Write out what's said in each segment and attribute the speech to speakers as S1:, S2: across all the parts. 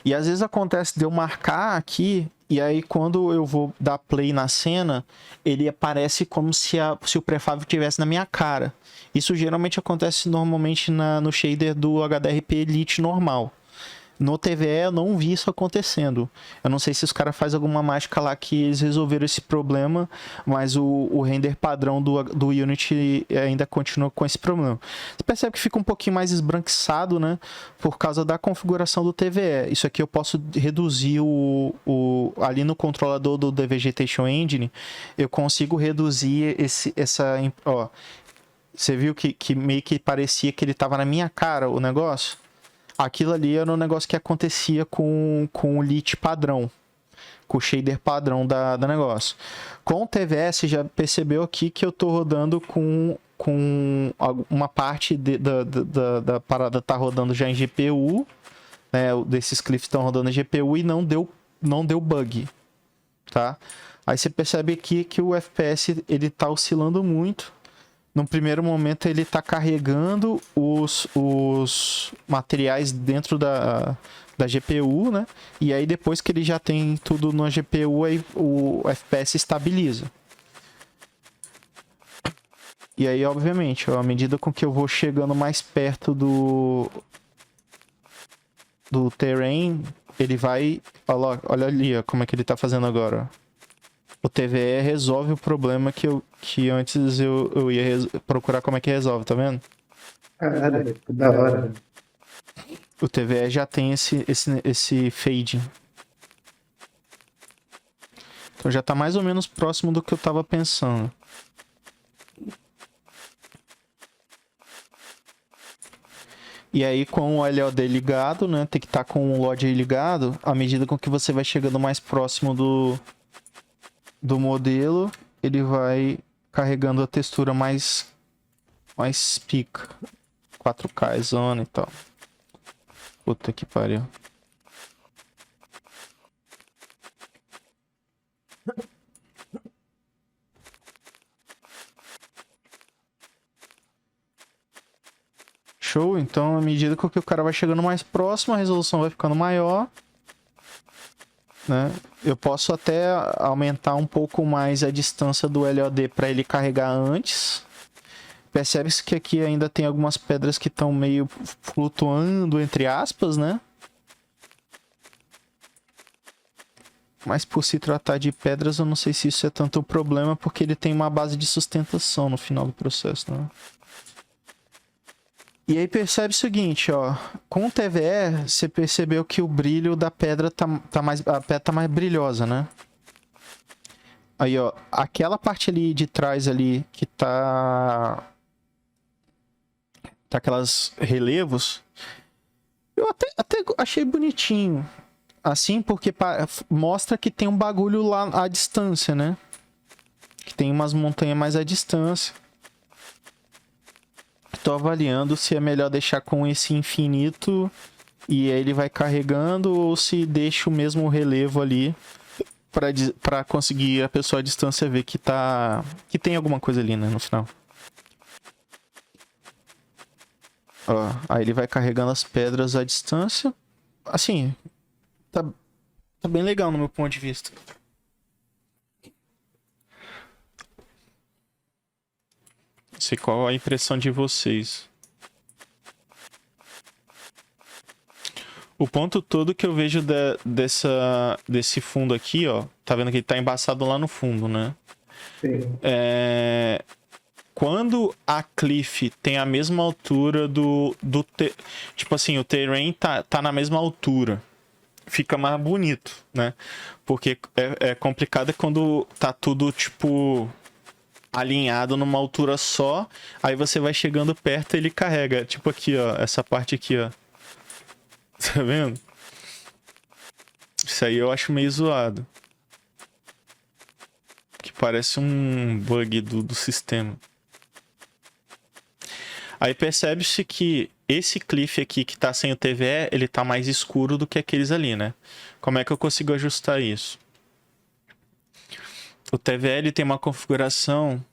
S1: E às vezes acontece de eu marcar aqui, e aí quando eu vou dar play na cena, ele aparece como se o prefab estivesse na minha cara. Isso geralmente acontece normalmente no shader do HDRP Elite normal. No TVE eu não vi isso acontecendo. Eu não sei se os caras fazem alguma mágica lá que eles resolveram esse problema, mas o render padrão do Unity ainda continua com esse problema. Você percebe que fica um pouquinho mais esbranquiçado, né? Por causa da configuração do TVE. Isso aqui eu posso reduzir ali no controlador do The Vegetation Engine, eu consigo reduzir ó, você viu que meio que parecia que ele tava na minha cara o negócio? Aquilo ali era um negócio que acontecia com o lit padrão, com o shader padrão da negócio. Com o TVS, já percebeu aqui que eu tô rodando com uma parte da parada tá rodando já em GPU, né? Desses clips estão rodando em GPU e não deu bug, tá? Aí você percebe aqui que o FPS ele tá oscilando muito. No primeiro momento ele está carregando os materiais dentro da GPU, né? E aí depois que ele já tem tudo na GPU, aí o FPS estabiliza. E aí, obviamente, ó, à medida com que eu vou chegando mais perto do terrain, ele vai... Olha ali, ó, como é que ele está fazendo agora, ó. O TVE resolve o problema que antes eu ia procurar como é que resolve, tá vendo?
S2: Caralho, que da hora.
S1: O TVE já tem esse fade. Então já tá mais ou menos próximo do que eu tava pensando. E aí com o LOD ligado, né? Tem que estar com o LOD ligado. À medida com que você vai chegando mais próximo do modelo, ele vai carregando a textura mais pica. 4K, zona e tal. Puta que pariu. Show, então à medida com que o cara vai chegando mais próximo, a resolução vai ficando maior, né? Eu posso até aumentar um pouco mais a distância do LOD para ele carregar antes. Percebe-se que aqui ainda tem algumas pedras que estão meio flutuando, entre aspas, né? Mas por se tratar de pedras, eu não sei se isso é tanto um problema, porque ele tem uma base de sustentação no final do processo, né? E aí percebe o seguinte, ó. Com o TVE, você percebeu que o brilho da pedra a pedra tá mais brilhosa, né? Aí, ó. Aquela parte ali de trás ali que tá aquelas relevos, eu até achei bonitinho. Assim, porque mostra que tem um bagulho lá à distância, né? Que tem umas montanhas mais à distância. Tô avaliando se é melhor deixar com esse infinito e aí ele vai carregando ou se deixa o mesmo relevo ali pra conseguir a pessoa à distância ver que tem alguma coisa ali, né, no final. Ó, aí ele vai carregando as pedras à distância. Assim, tá bem legal no meu ponto de vista. Não sei qual a impressão de vocês. O ponto todo que eu vejo desse fundo aqui, ó. Tá vendo que ele tá embaçado lá no fundo, né?
S2: Sim.
S1: Quando a cliff tem a mesma altura tipo assim, o terrain tá na mesma altura. Fica mais bonito, né? Porque é complicado quando tá tudo, tipo, alinhado numa altura só. Aí você vai chegando perto e ele carrega. Tipo aqui, ó. Essa parte aqui, ó. Tá vendo? Isso aí eu acho meio zoado. Que parece um bug do sistema. Aí percebe-se que esse cliff aqui que tá sem o TVE, ele tá mais escuro do que aqueles ali, né? Como é que eu consigo ajustar isso? O TVE ele tem uma configuração...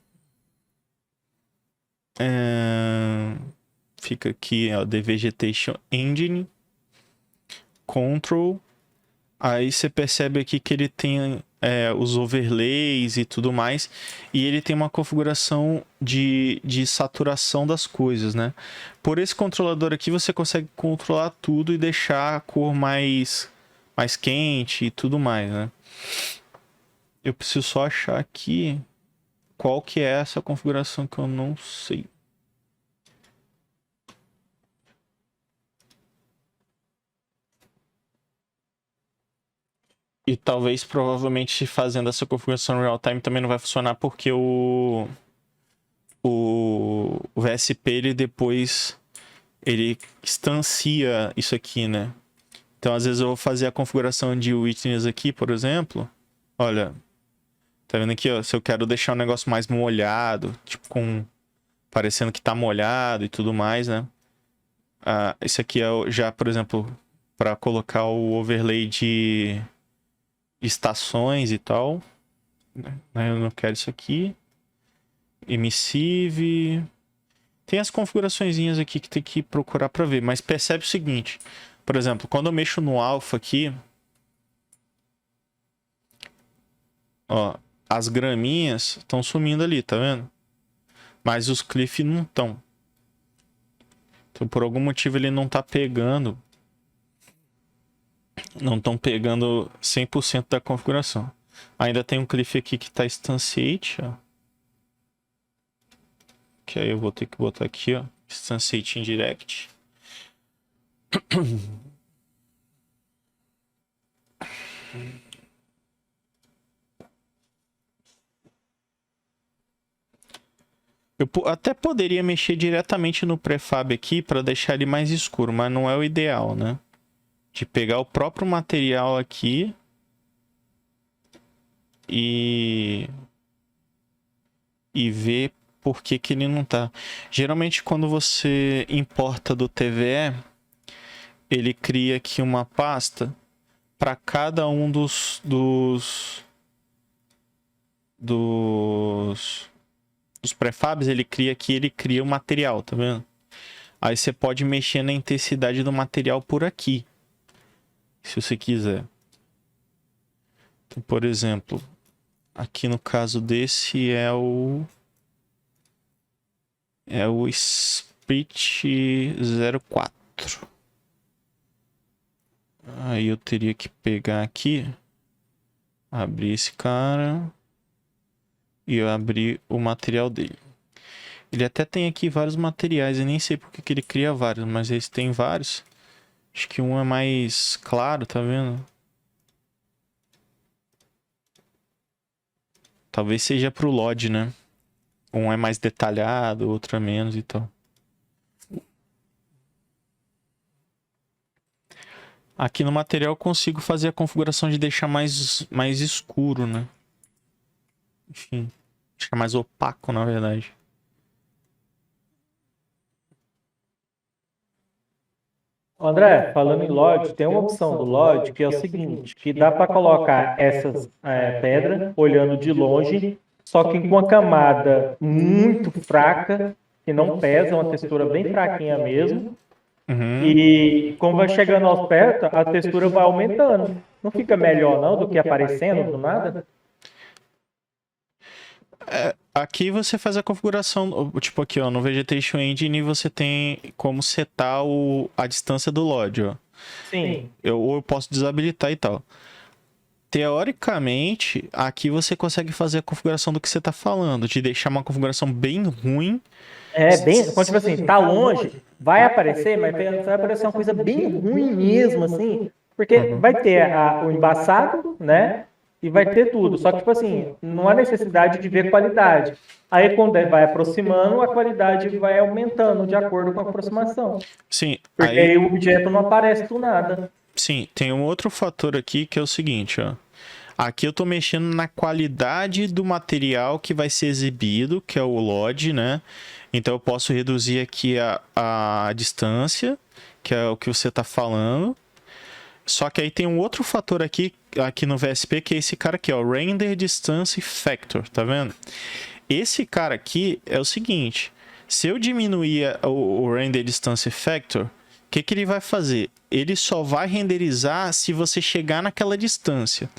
S1: Fica aqui, ó, The Vegetation Engine. Control. Aí você percebe aqui que ele tem os overlays e tudo mais. E ele tem uma configuração de saturação das coisas, né? Por esse controlador aqui você consegue controlar tudo e deixar a cor mais quente e tudo mais, né? Eu preciso só achar aqui qual que é essa configuração que eu não sei. E talvez, provavelmente, fazendo essa configuração real time também não vai funcionar porque o VSP, ele depois ele instancia isso aqui, né? Então, às vezes eu vou fazer a configuração de witness aqui, por exemplo. Olha, tá vendo aqui, ó? Se eu quero deixar o negócio mais molhado, tipo parecendo que tá molhado e tudo mais, né? Esse aqui é já, por exemplo, para colocar o overlay de estações e tal. Eu não quero isso aqui. Emissive. Tem as configuraçõezinhas aqui que tem que procurar para ver. Mas percebe o seguinte. Por exemplo, quando eu mexo no alpha aqui. Ó, as graminhas estão sumindo ali, tá vendo? Mas os cliff não estão. Então, por algum motivo, ele não tá pegando. Não estão pegando 100% da configuração. Ainda tem um cliff aqui que tá instantiate, ó. Que aí eu vou ter que botar aqui, ó. Instantiate indirect. Eu até poderia mexer diretamente no prefab aqui para deixar ele mais escuro, mas não é o ideal, né? De pegar o próprio material aqui e ver por que ele não tá. Geralmente quando você importa do TVE, ele cria aqui uma pasta para cada um dos prefabs. Ele cria o material, tá vendo? Aí você pode mexer na intensidade do material por aqui, se você quiser. Então, por exemplo, aqui no caso desse é o Split 04. Aí eu teria que pegar aqui, abrir esse cara e eu abrir o material dele. Ele até tem aqui vários materiais, eu nem sei porque que ele cria vários, mas eles têm vários. Acho que um é mais claro, tá vendo? Talvez seja pro LOD, né? Um é mais detalhado, outro é menos e tal. Aqui no material eu consigo fazer a configuração de deixar mais escuro, né? Enfim, deixar mais opaco, na verdade.
S3: André, falando em LOD, tem uma opção do LOD que é o seguinte, que dá para colocar essas pedras olhando de longe, só que com uma camada muito fraca, que não pesa, uma textura bem fraquinha mesmo.
S1: Uhum.
S3: E como vai chegando aos perto, a textura vai aumentando. Não fica melhor não do que aparecendo do nada?
S1: Aqui você faz a configuração, tipo aqui, ó, no Vegetation Engine você tem como setar a distância do LOD, ó.
S3: Sim.
S1: Ou eu posso desabilitar e tal. Teoricamente, aqui você consegue fazer a configuração do que você tá falando, de deixar uma configuração bem ruim.
S3: Bem, quando tipo assim, tá longe, vai aparecer, mas vai aparecer uma coisa bem ruim mesmo, assim, porque vai ter o embaçado, né? E vai ter tudo. Só que, tipo assim, não há necessidade de ver qualidade. Aí, quando vai aproximando, a qualidade vai aumentando de acordo com a aproximação.
S1: Sim.
S3: Porque aí o objeto não aparece do nada.
S1: Sim, tem um outro fator aqui que é o seguinte, ó. Aqui eu tô mexendo na qualidade do material que vai ser exibido, que é o LOD, né? Então eu posso reduzir aqui a distância, que é o que você tá falando. Só que aí tem um outro fator aqui no VSP, que é esse cara aqui, ó, Render Distance Factor, tá vendo? Esse cara aqui é o seguinte, se eu diminuir o Render Distance Factor, que ele vai fazer? Ele só vai renderizar se você chegar naquela distância.